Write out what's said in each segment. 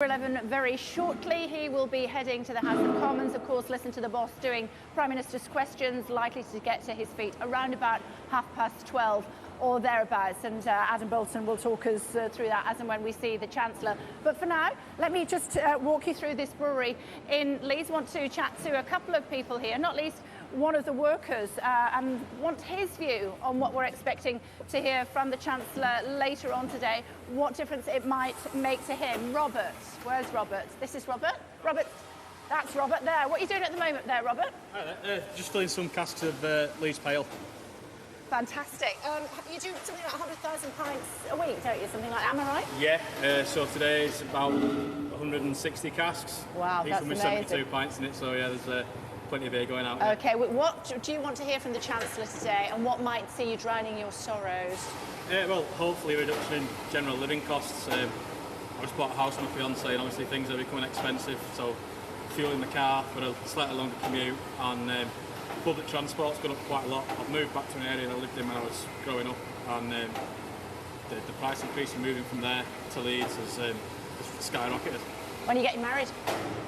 11 very shortly. He will be heading to the House of Commons, of course. Listen to the boss doing Prime Minister's questions, likely to get to his feet around about 12:30 or thereabouts, and Adam Bolton will talk us through that as and when we see the Chancellor. But for now, let me just walk you through this brewery in Leeds. Want to chat to a couple of people here, not least one of the workers, and want his view on what we're expecting to hear from the Chancellor later on today, what difference it might make to him. Robert, where's Robert? This is Robert. Robert, that's Robert there. What are you doing at the moment there, Robert? Hi there. Just filling some casks of Leeds Pale. Fantastic. You do something like 100,000 pints a week, don't you? Something like that, am I right? Yeah, so today is about 160 casks. Wow, each that's one with amazing. 72 pints in it, so yeah, there's plenty of beer going out. Okay, what do you want to hear from the Chancellor today, and what might see you drowning your sorrows? Well, hopefully a reduction in general living costs. I just bought a house with my fiance, and obviously things are becoming expensive, so fuel in the car for a slightly longer commute, and public transport's gone up quite a lot. I've moved back to an area that I lived in when I was growing up, and the price increase in moving from there to Leeds has skyrocketed. When are you getting married?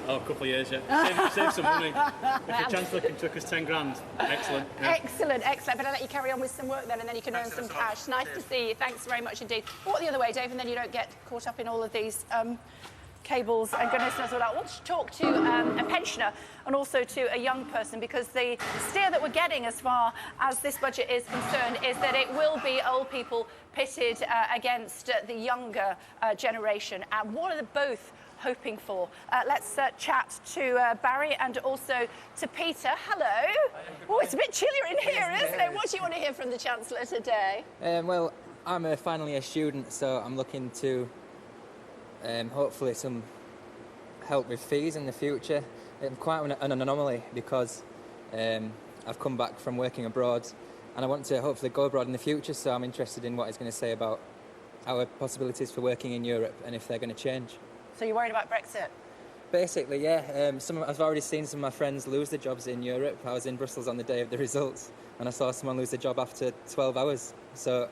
Oh, a couple of years, yeah. Save some money. If the Chancellor can took us 10 grand, excellent. Yeah. Excellent. Better let you carry on with some work then, and then you can earn some cash. Nice to see you. Thanks very much indeed. Walk the other way, Dave, and then you don't get caught up in all of these cables and goodness knows what. I want to talk to a pensioner and also to a young person, because the steer that we're getting as far as this budget is concerned is that it will be old people pitted against the younger generation. And what are they both hoping for? Let's chat to Barry and also to Peter. Hello. Oh, it's a bit chillier in here, isn't it? What do you want to hear from the Chancellor today? Well, I'm a final year student, so I'm looking to hopefully some help with fees in the future. I'm quite an anomaly because I've come back from working abroad, and I want to hopefully go abroad in the future, so I'm interested in what he's going to say about our possibilities for working in Europe and if they're going to change. So you're worried about Brexit? Basically, yeah. I've already seen some of my friends lose their jobs in Europe. I was in Brussels on the day of the results, and I saw someone lose their job after 12 hours. So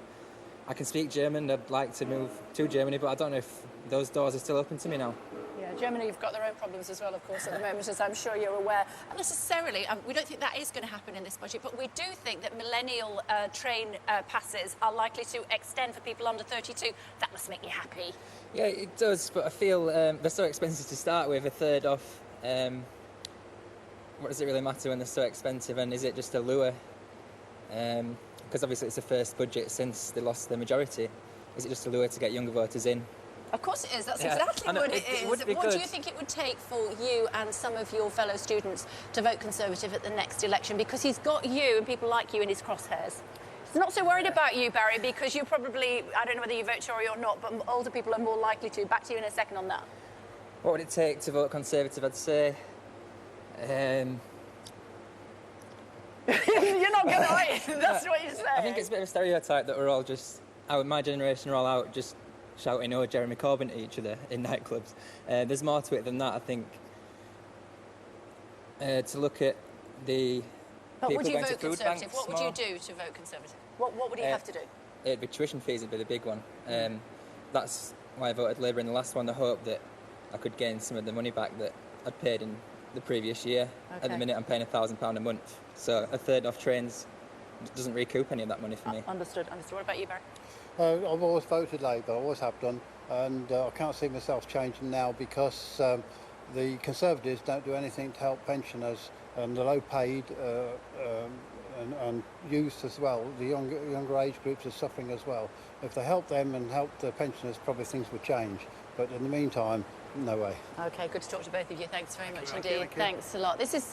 I can speak German. I'd like to move to Germany, but I don't know if those doors are still open to me now. Yeah, Germany have got their own problems as well, of course, at the moment, as I'm sure you're aware. And necessarily, we don't think that is going to happen in this budget, but we do think that millennial train passes are likely to extend for people under 32. That must make you happy. Yeah, it does, but I feel they're so expensive to start with, a third off. What does it really matter when they're so expensive, and is it just a lure? Because obviously it's the first budget since they lost the majority. Is it just a lure to get younger voters in? Of course it is. That's exactly what it is. What do you think it would take for you and some of your fellow students to vote Conservative at the next election? Because he's got you and people like you in his crosshairs. He's not so worried about you, Barry, because you probably, I don't know whether you vote Tory or not, but older people are more likely to. Back to you in a second on that. What would it take to vote Conservative? I'd say... You're not going to, are you? That's what you're saying. I think it's a bit of a stereotype that we're all just... my generation are all out just shouting, "Oh, Jeremy Corbyn" at each other in nightclubs. There's more to it than that, I think. To look at the but people would you going vote to food Conservative? banks What would more. you do to vote Conservative? What would he have to do? It'd be tuition fees would be the big one. That's why I voted Labour in the last one, the hope that I could gain some of the money back that I'd paid in the previous year. Okay. At the minute I'm paying £1,000 a month, so a third off trains doesn't recoup any of that money for me. Understood. What about you, Barry? I've always voted Labour, I always have done, and I can't see myself changing now because the Conservatives don't do anything to help pensioners and the low paid and youth as well. The younger age groups are suffering as well. If they help them and help the pensioners, probably things would change. But in the meantime, no way. Okay, good to talk to both of you. Thanks very much Thank indeed. you. Thanks a lot. This is